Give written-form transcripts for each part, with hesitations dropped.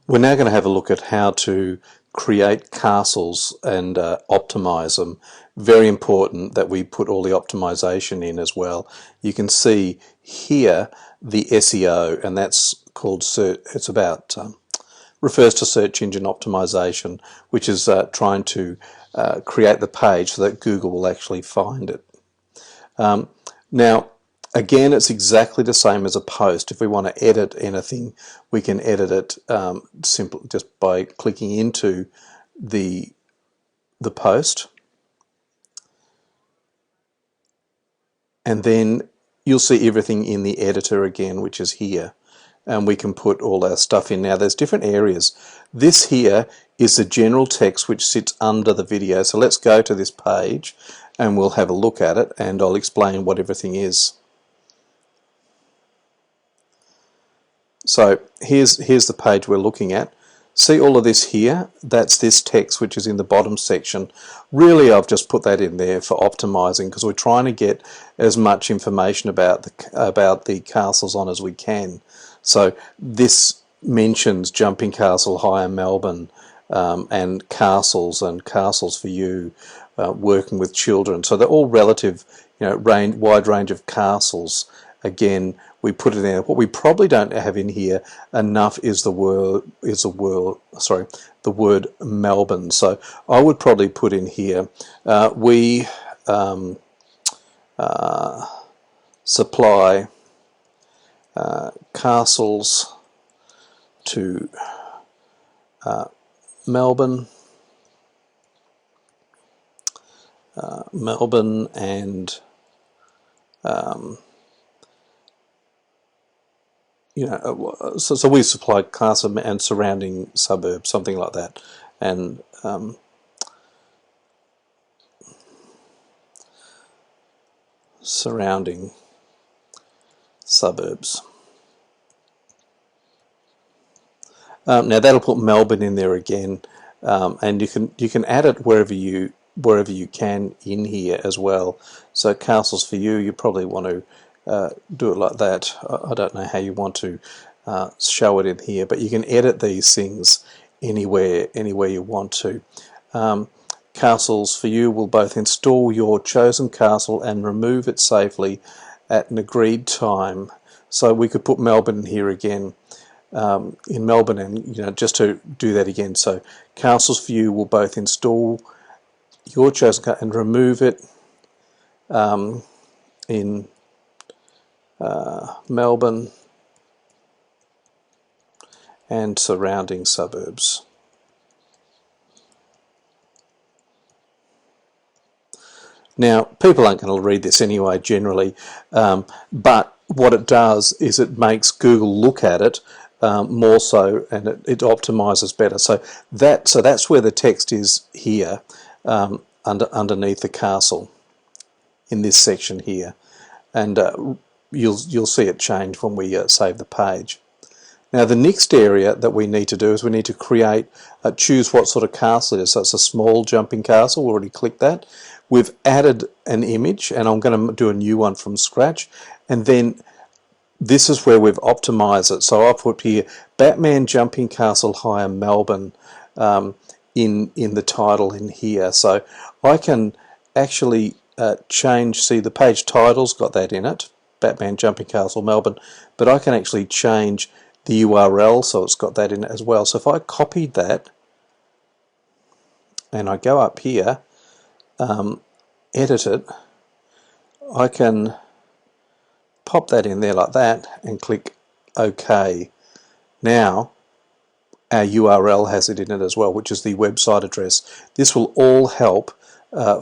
We're now going to have a look at how to create castles and optimize them. Very important that we put all the optimization in as well. You can see here the SEO, and that's called search. It's about refers to search engine optimization, which is trying to create the page so that Google will actually find it. Now, again, it's exactly the same as a post. If we want to edit anything, we can edit it simply just by clicking into the post, and then you'll see everything in the editor again, which is here, and we can put all our stuff in. Now, there's different areas. This here is the general text which sits under the video. So let's go to this page and we'll have a look at it, and I'll explain what everything is. So here's the page we're looking at. See all of this here? That's this text which is in the bottom section. Really, I've just put that in there for optimizing because we're trying to get as much information about the castles on as we can. So this mentions Jumping Castle Higher Melbourne, and Castles for You, working with children. So they're all relative, wide range of castles. Again, we put it in. What we probably don't have in here enough is the word Melbourne. So I would probably put in here we supply castles to Melbourne, and so we supply castle and surrounding suburbs, something like that, and surrounding suburbs. Now that'll put Melbourne in there again, and you can add it wherever you can in here as well. So Castles for You, you probably want to do it like that. I don't know how you want to show it in here, but you can edit these things anywhere you want to. Castles for You will both install your chosen castle and remove it safely at an agreed time. So we could put Melbourne here again, in Melbourne, and just to do that again. So Castles for You will both install your chosen castle and remove it in Melbourne and surrounding suburbs. Now, people aren't going to read this anyway generally, but what it does is it makes Google look at it more so, and it optimizes better. So that's where the text is here, underneath the castle in this section here, and you'll see it change when we save the page. Now the next area that we need to do is we need to choose what sort of castle it is. So it's a small jumping castle. We already clicked that. We've added an image, and I'm going to do a new one from scratch, and then this is where we've optimized it. So I've put here Batman Jumping Castle Higher Melbourne in the title in here. So I can actually see the page title's got that in it, Batman Jumping Castle Melbourne, but I can actually change the URL so it's got that in it as well. So if I copied that and I go up here, edit it, I can pop that in there like that and click OK. Now our URL has it in it as well, which is the website address. This will all help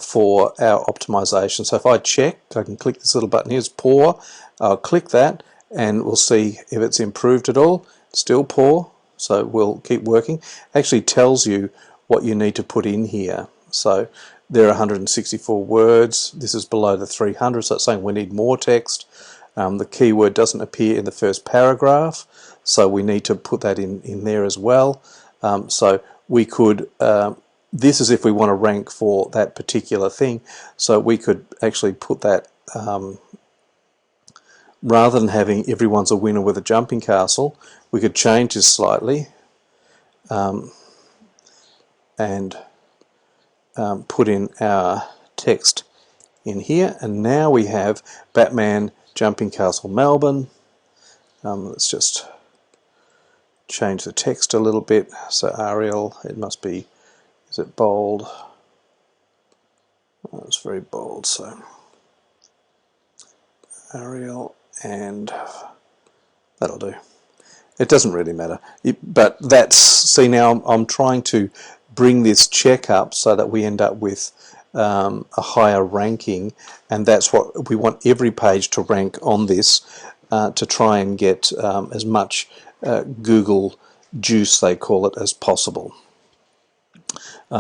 for our optimization. So if I check, I can click this little button. Here's poor. I'll click that and we'll see if it's improved at all. Still poor, so we'll keep working. Actually tells you what you need to put in here. So there are 164 words. This is below the 300, so it's saying we need more text. The keyword doesn't appear in the first paragraph, so we need to put that in there as well. So we could, this is if we want to rank for that particular thing, so we could actually put that, rather than having everyone's a winner with a jumping castle, we could change this slightly and put in our text in here, and now we have Batman Jumping Castle Melbourne. Let's just change the text a little bit. So Arial, it must be, is it bold? Oh, it's very bold, so Arial, and that'll do. It doesn't really matter, but that's, see, now I'm trying to bring this check up so that we end up with a higher ranking, and that's what we want, every page to rank on this to try and get as much Google juice, they call it, as possible.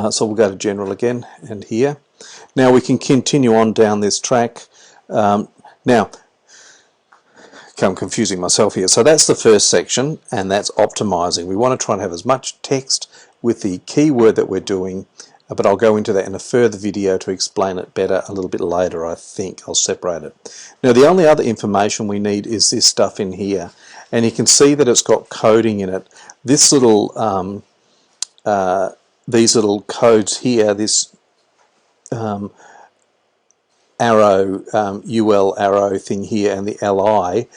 So we'll go to General again, and here. Now we can continue on down this track. Now, I'm confusing myself here. So that's the first section, and that's optimizing. We want to try and have as much text with the keyword that we're doing, but I'll go into that in a further video to explain it better a little bit later. I think I'll separate it. Now the only other information we need is this stuff in here, and you can see that it's got coding in it. This little these little codes here, this arrow, UL arrow thing here, and the LI,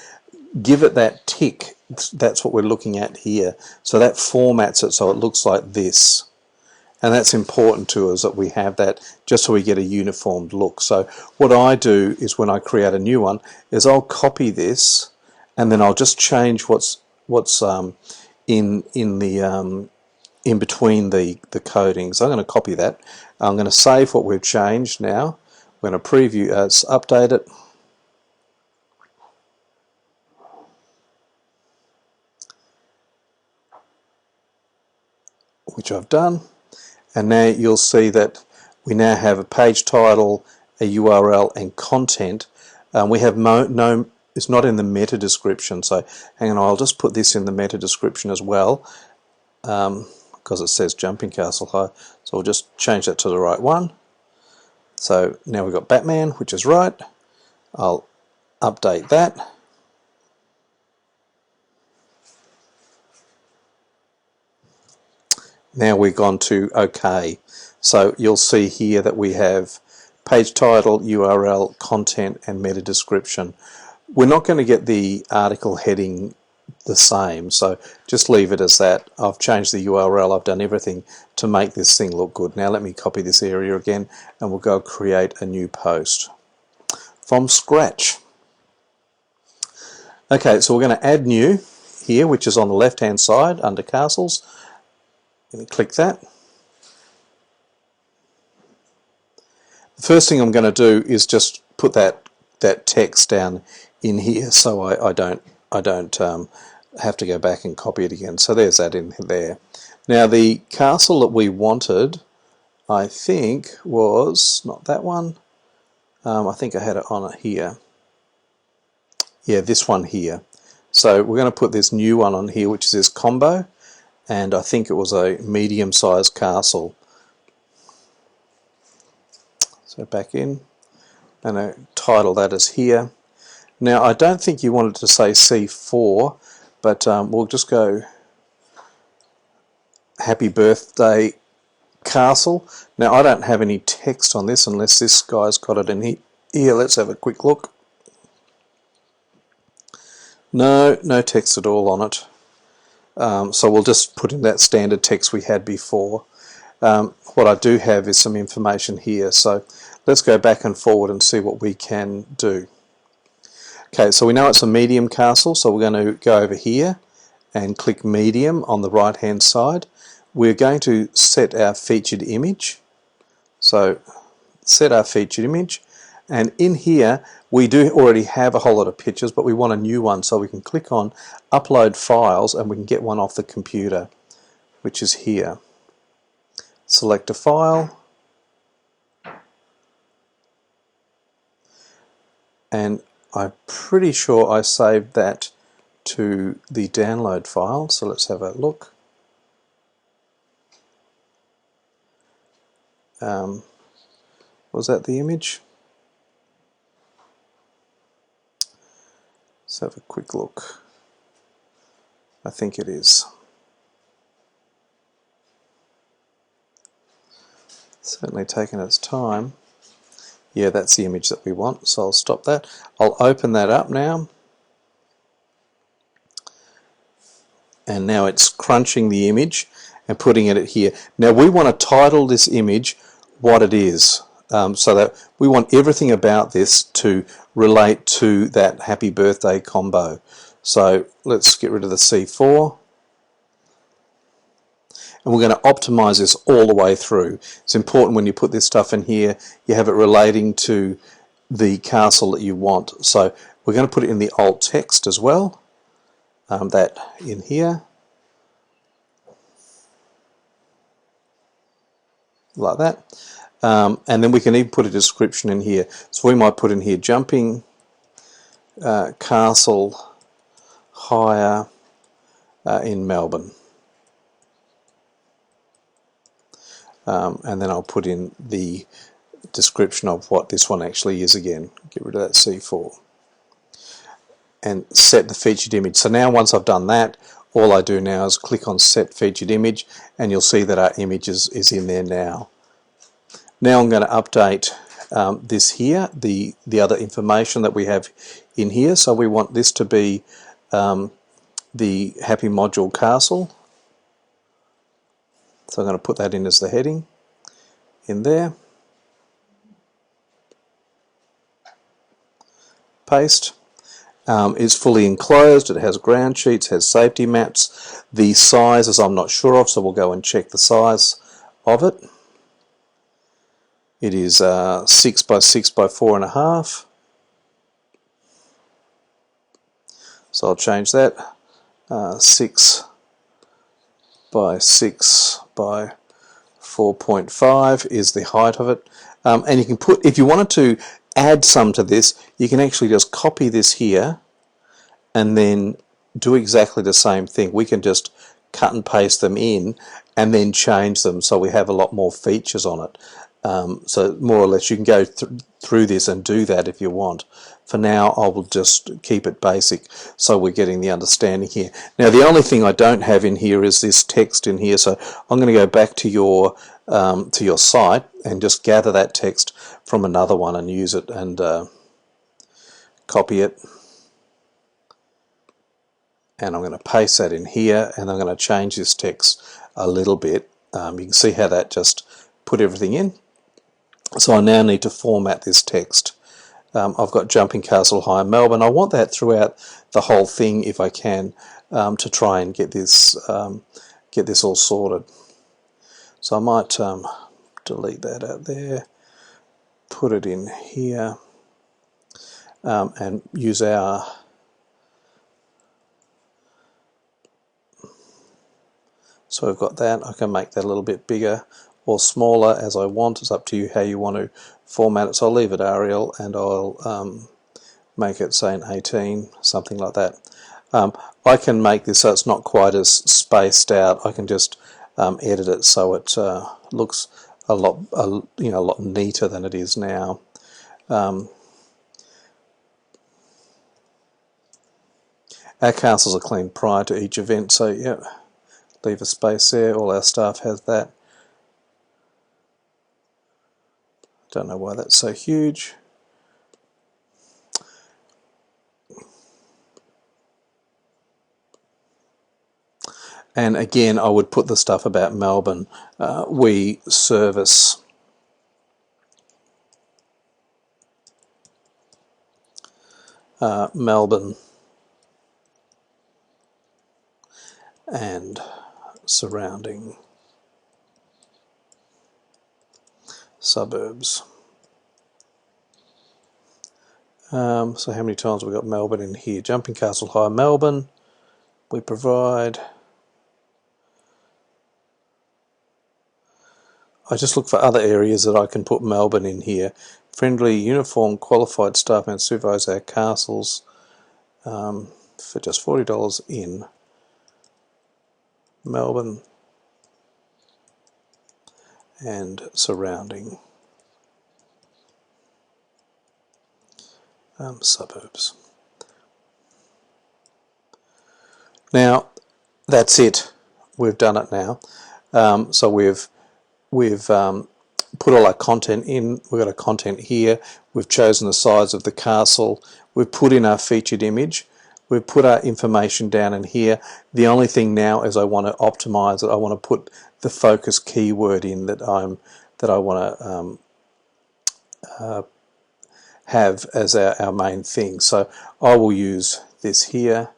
give it that tick. That's what we're looking at here. So that formats it so it looks like this. And that's important to us that we have that, just so we get a uniformed look. So what I do is, when I create a new one, is I'll copy this, and then I'll just change what's in between the coding. So I'm going to copy that. I'm going to save what we've changed now. We're going to preview, update it. Which I've done. And now you'll see that we now have a page title, a URL, and content. We have it's not in the meta description. So hang on, I'll just put this in the meta description as well, because it says Jumping Castle High. So we'll just change that to the right one. So now we've got Batman, which is right. I'll update that. Now we've gone to OK. So you'll see here that we have page title, URL, content, and meta description. We're not going to get the article heading the same, so just leave it as that. I've changed the URL, I've done everything to make this thing look good. Now let me copy this area again, and we'll go create a new post from scratch. Okay, so we're going to add new here, which is on the left hand side under castles. Let me click that. The first thing I'm going to do is just put that text down in here, so I don't have to go back and copy it again. So there's that in there. Now the castle that we wanted, I think, was not that one. I think I had it on it here. Yeah, this one here. So we're going to put this new one on here, which is this combo, and I think it was a medium-sized castle. So back in, and I title that as here. Now I don't think you wanted to say C4, but we'll just go Happy Birthday Castle. Now I don't have any text on this unless this guy's got it in here. Let's have a quick look. No text at all on it. So we'll just put in that standard text we had before. What I do have is some information here, so let's go back and forward and see what we can do. Okay, so we know it's a medium castle, so we're going to go over here and click medium on the right hand side. We're going to set our featured image. So set our featured image, and in here we do already have a whole lot of pictures, but we want a new one, so we can click on upload files and we can get one off the computer, which is here. Select a file, and I'm pretty sure I saved that to the download file, so let's have a look. Was that the image? Let's have a quick look. I think it is. certainly taken its time. Yeah, that's the image that we want, so I'll stop that. I'll open that up now. And now it's crunching the image and putting it here. Now we want to title this image what it is, so that we want everything about this to relate to that happy birthday combo. So let's get rid of the C4. And we're going to optimize this all the way through. It's important when you put this stuff in here, you have it relating to the castle that you want. So we're going to put it in the alt text as well. That in here, like that. And then we can even put a description in here. So we might put in here jumping castle hire in Melbourne. And then I'll put in the description of what this one actually is again. Get rid of that C4. And set the featured image. So now once I've done that, all I do now is click on set featured image, and you'll see that our image is in there now. Now I'm going to update this here, the other information that we have in here. So we want this to be the Happy Module Castle. So I'm going to put that in as the heading in there. Paste. It's fully enclosed, it has ground sheets, has safety maps. The sizes I'm not sure of, so we'll go and check the size of it. It is 6 by 6 by 4.5. So I'll change that. 6 by 6 by 4.5 is the height of it. And you can put, if you wanted to add some to this, you can actually just copy this here and then do exactly the same thing. We can just cut and paste them in and then change them so we have a lot more features on it. So more or less you can go through this and do that if you want. For now I will just keep it basic so we're getting the understanding here. Now the only thing I don't have in here is this text in here, so I'm going to go back to your site and just gather that text from another one and use it and copy it. And I'm going to paste that in here, and I'm going to change this text a little bit. You can see how that just put everything in. So I now need to format this text. I've got Jumping Castle Hire Melbourne. I want that throughout the whole thing if I can, to try and get this all sorted. So I might delete that out there, put it in here, and use our so we've got that. I can make that a little bit bigger or smaller as I want. It's up to you how you want to format it. So I'll leave it Arial and I'll make it say an 18, something like that. I can make this so it's not quite as spaced out. I can just edit it so it looks a lot neater than it is now. Our castles are cleaned prior to each event, so yeah. Leave a space there, all our staff has that. Don't know why that's so huge. And again, I would put the stuff about Melbourne. We service Melbourne and surrounding suburbs. So how many times have we got Melbourne in here? Jumping Castle Hire Melbourne. We provide. I just look for other areas that I can put Melbourne in here. Friendly, uniformed, qualified staff and supervise our castles for just $40 in Melbourne and surrounding suburbs. Now that's it. We've done it now. So we've put all our content in. We've got our content here. We've chosen the size of the castle. We've put in our featured image. We've put our information down in here. The only thing now is I want to optimize it. I want to put the focus keyword in that I want to have as our main thing. So I will use this here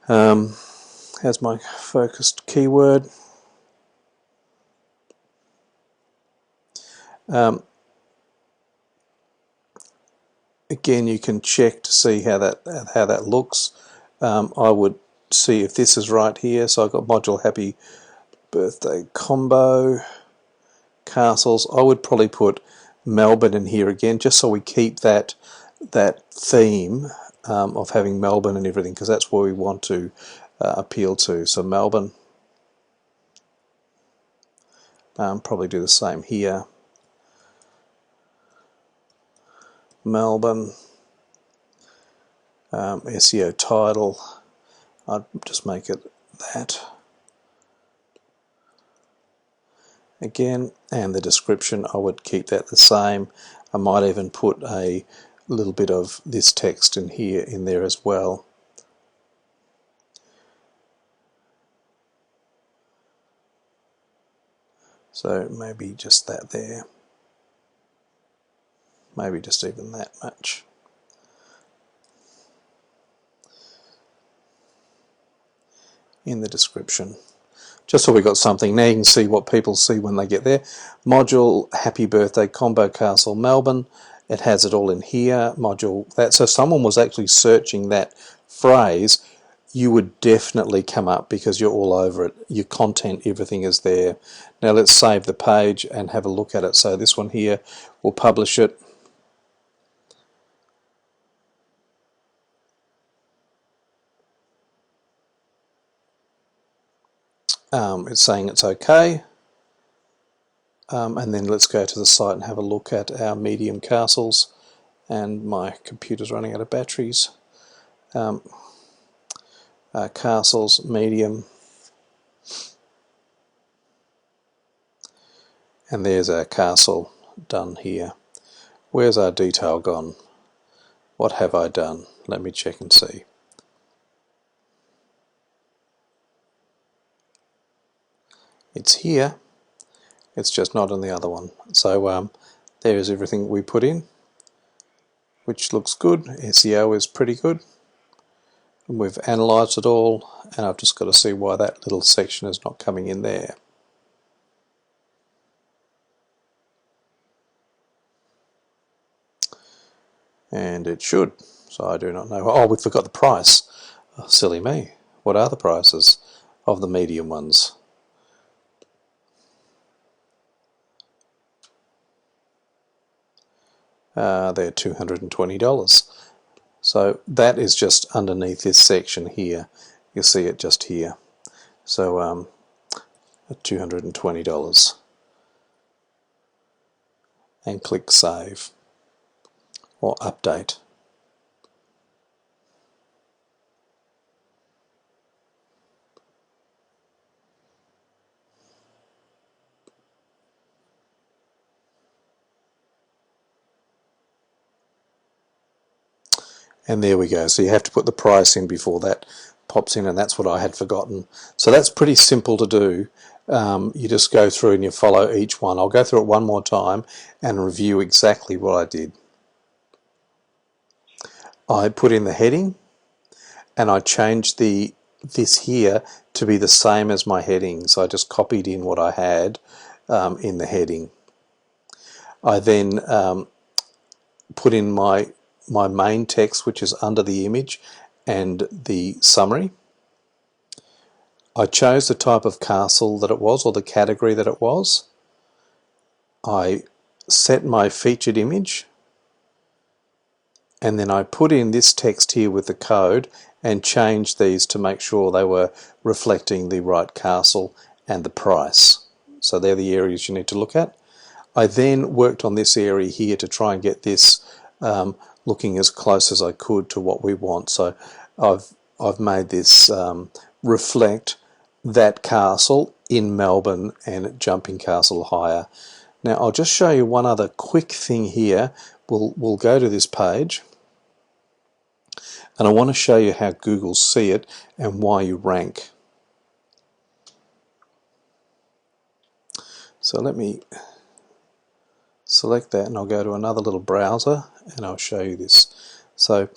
as my focused keyword. Again, you can check to see how that looks. I would see if this is right here. So I've got module happy birthday combo castles. I would probably put Melbourne in here again, just so we keep that theme of having Melbourne and everything, because that's where we want to appeal to. So Melbourne. Probably do the same here. Melbourne. SEO title. I'd just make it that. Again, and the description, I would keep that the same. I might even put a little bit of this text in there as well. So maybe just that there. Maybe just even that much. In the description. Just so we got something. Now you can see what people see when they get there. Module happy birthday combo castle Melbourne. It has it all in here. Module that. So someone was actually searching that phrase. You would definitely come up because you're all over it. Your content, everything is there. Now let's save the page and have a look at it. So this one here, we'll publish it. It's saying it's okay. And then let's go to the site and have a look at our medium castles. And my computer's running out of batteries. Castles, medium. And there's our castle done here. Where's our detail gone? What have I done? Let me check and see. It's here. It's just not on the other one. So there's everything we put in, which looks good. SEO is pretty good. And we've analysed it all, and I've just got to see why that little section is not coming in there. And it should. So I do not know. Oh, we forgot the price. Oh, silly me. What are the prices of the medium ones? They're $220. So that is just underneath this section here. You'll see it just here. So $220. And click Save or Update. And there we go. So you have to put the price in before that pops in, and that's what I had forgotten. So that's pretty simple to do. You just go through and you follow each one. I'll go through it one more time and review exactly what I did. I put in the heading, and I changed this here to be the same as my heading. So I just copied in what I had in the heading. I then put in my main text, which is under the image, and the summary. I chose the type of castle that it was, or the category that it was. I set my featured image, and then I put in this text here with the code and changed these to make sure they were reflecting the right castle and the price. So they're the areas you need to look at. I then worked on this area here to try and get this looking as close as I could to what we want. So I've made this reflect that castle in Melbourne and Jumping Castle higher. Now I'll just show you one other quick thing here. We'll go to this page, and I want to show you how Google see it and why you rank. So let me select that, and I'll go to another little browser and I'll show you this. So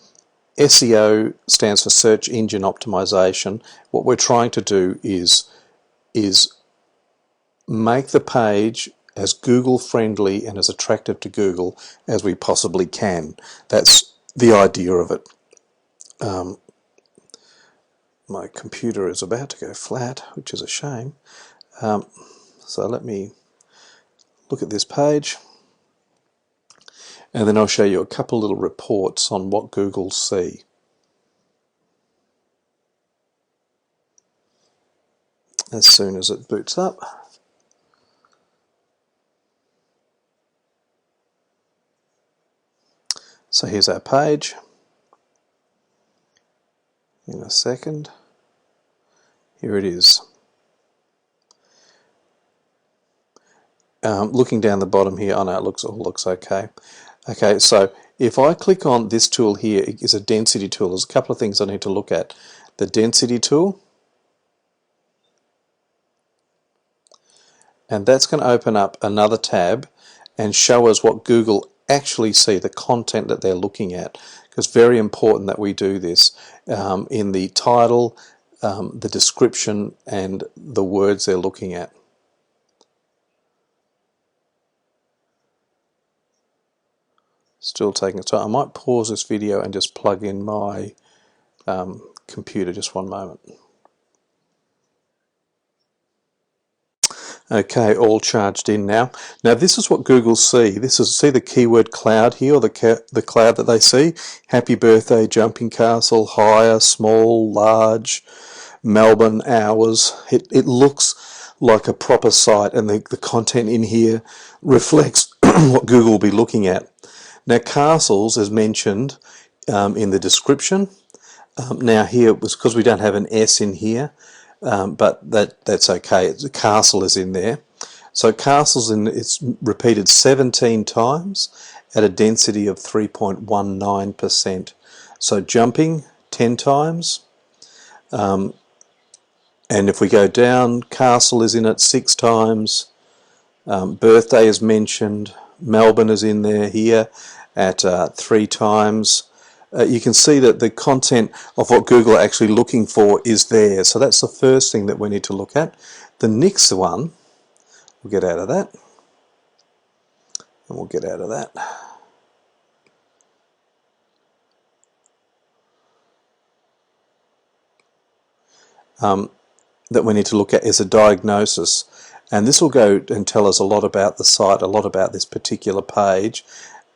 SEO stands for Search Engine Optimization. What we're trying to do is make the page as Google friendly and as attractive to Google as we possibly can. That's the idea of it. My computer is about to go flat, which is a shame. So let me look at this page, and then I'll show you a couple little reports on what Google see. As soon as it boots up. So here's our page. In a second. Here it is. Looking down the bottom here, oh no, it all looks okay. Okay, so if I click on this tool here, it is a density tool. There's a couple of things I need to look at. The density tool, and that's going to open up another tab and show us what Google actually see, the content that they're looking at. Because it's very important that we do this in the title, the description, and the words they're looking at. Still taking its time. I might pause this video and just plug in my computer, just one moment. Okay, all charged in now. Now this is what Google see. See the keyword cloud here, or the cloud that they see. Happy birthday, jumping castle, higher, small, large, Melbourne, hours. It looks like a proper site, and the content in here reflects what Google will be looking at. Now castles is mentioned in the description. Now here, it was because we don't have an S in here, but that's okay. The castle is in there. So castles, it's repeated 17 times at a density of 3.19%. So jumping 10 times. And if we go down, castle is in it 6 times. Birthday is mentioned. Melbourne is in there here at 3 times. You can see that the content of what Google are actually looking for is there. So that's the first thing that we need to look at. The next one, we'll get out of that. And we'll get out of that. That we need to look at is a diagnosis. And this will go and tell us a lot about the site, a lot about this particular page,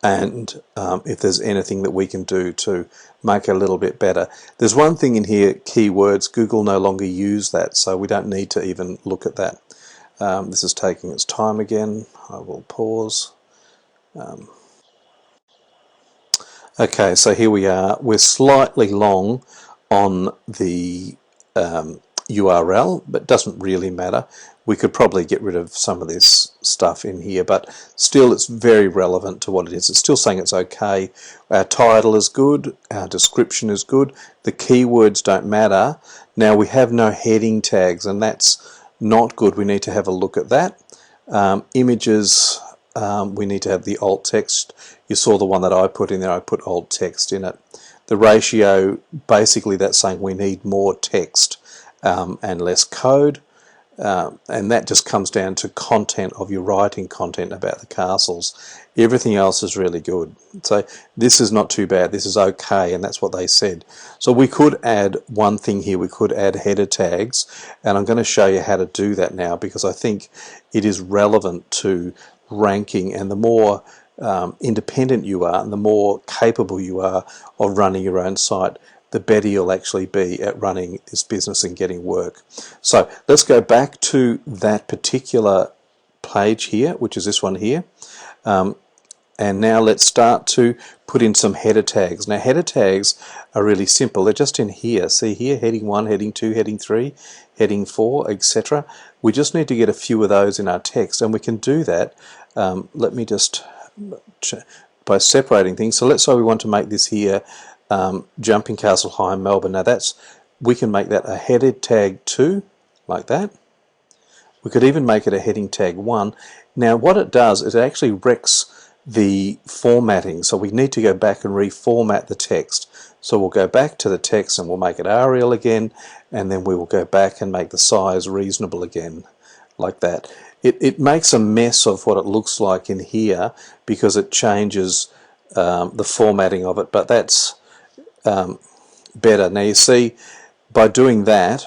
and if there's anything that we can do to make it a little bit better. There's one thing in here, keywords. Google no longer use that, so we don't need to even look at that. This is taking its time again. I will pause. Okay, so here we are. We're slightly long on the URL, but it doesn't really matter. We could probably get rid of some of this stuff in here, but still it's very relevant to what it is. It's still saying it's okay. Our title is good, our description is good, the keywords don't matter. Now we have no heading tags, and that's not good. We need to have a look at that. Images, we need to have the alt text. You saw the one that I put in there, I put alt text in it. The ratio, basically that's saying we need more text and less code. And that just comes down to content of your writing content about the castles. Everything else is really good. So this is not too bad. This is okay, and that's what they said. So we could add one thing here. We could add header tags, and I'm going to show you how to do that now, because I think it is relevant to ranking, and the more independent you are and the more capable you are of running your own site, the better you'll actually be at running this business and getting work. So let's go back to that particular page here, which is this one here. And now let's start to put in some header tags. Now header tags are really simple. They're just in here. See here, heading 1, heading 2, heading 3, heading 4, etc. We just need to get a few of those in our text, and we can do that. Let me just by separating things. So let's say we want to make this here Jumping Castle High in Melbourne. Now we can make that a headed tag 2 like that. We could even make it a heading tag 1. Now what it does is it actually wrecks the formatting, so we need to go back and reformat the text. So we'll go back to the text and we'll make it Arial again, and then we will go back and make the size reasonable again, like that. It makes a mess of what it looks like in here because it changes the formatting of it, but that's better. Now you see, by doing that,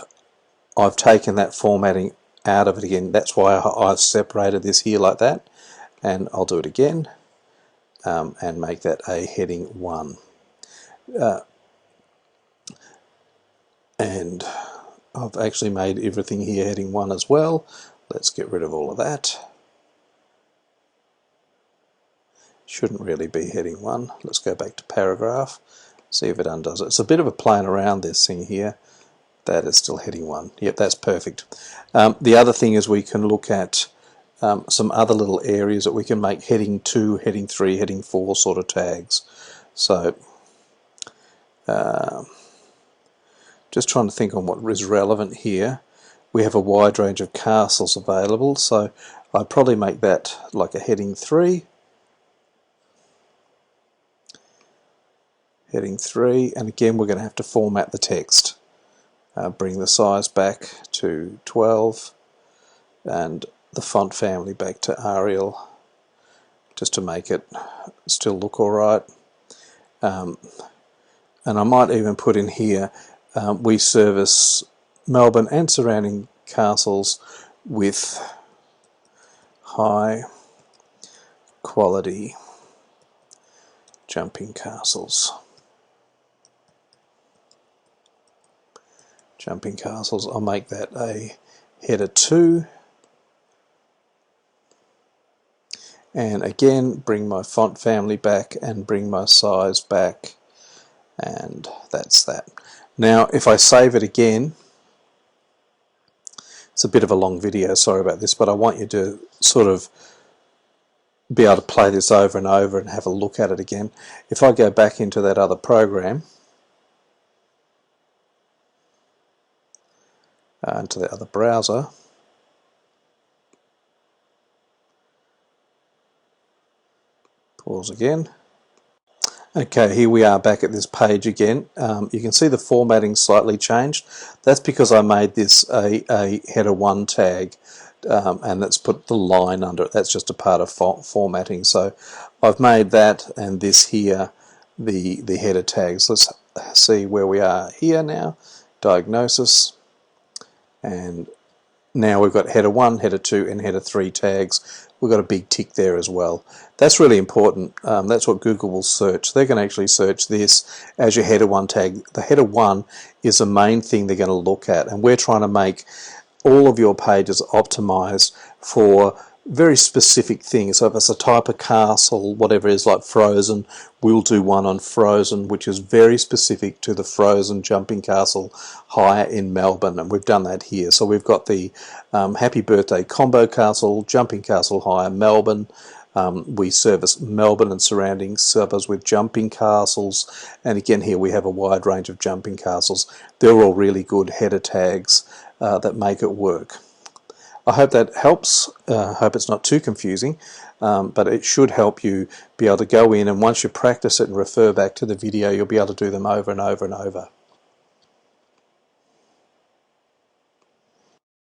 I've taken that formatting out of it again. That's why I've separated this here like that, and I'll do it again. And make that a heading 1. And I've actually made everything here heading 1 as well. Let's get rid of all of that. Shouldn't really be heading 1. Let's go back to paragraph, see if it undoes it. It's a bit of a playing around this thing here. That is still heading 1. Yep, that's perfect. The other thing is we can look at some other little areas that we can make heading 2, heading 3, heading 4 sort of tags. So just trying to think on what is relevant here. We have a wide range of castles available, so I'd probably make that like a heading 3. Heading 3, and again we're going to have to format the text. Bring the size back to 12 and the font family back to Arial, just to make it still look alright. And I might even put in here, we service Melbourne and surrounding castles with high quality jumping castles. Jumping castles, I'll make that a header 2. And again, bring my font family back and bring my size back, and that's that. Now if I save it again, it's a bit of a long video, sorry about this, but I want you to sort of be able to play this over and over and have a look at it again. If I go back into that other program, into the other browser, pause again. Okay, here we are back at this page again. You can see the formatting slightly changed. That's because I made this a header 1 tag, and let's put the line under it. That's just a part of formatting. So I've made that and this here the header tags. Let's see where we are here now. Diagnosis, and now we've got header 1, header 2 and header 3 tags. We've got a big tick there as well. That's really important. That's what Google will search. They can actually search this as your header 1 tag. The header 1 is the main thing they're going to look at, and we're trying to make all of your pages optimized for very specific things. So if it's a type of castle, whatever it is, like Frozen, we'll do one on Frozen, which is very specific to the Frozen Jumping Castle High in Melbourne, and we've done that here. So we've got the Happy Birthday Combo Castle, Jumping Castle High in Melbourne. We service Melbourne and surrounding suburbs with jumping castles, and again here we have a wide range of jumping castles. They're all really good header tags that make it work. I hope that helps. I hope it's not too confusing, but it should help you be able to go in, and once you practice it and refer back to the video, you'll be able to do them over and over and over.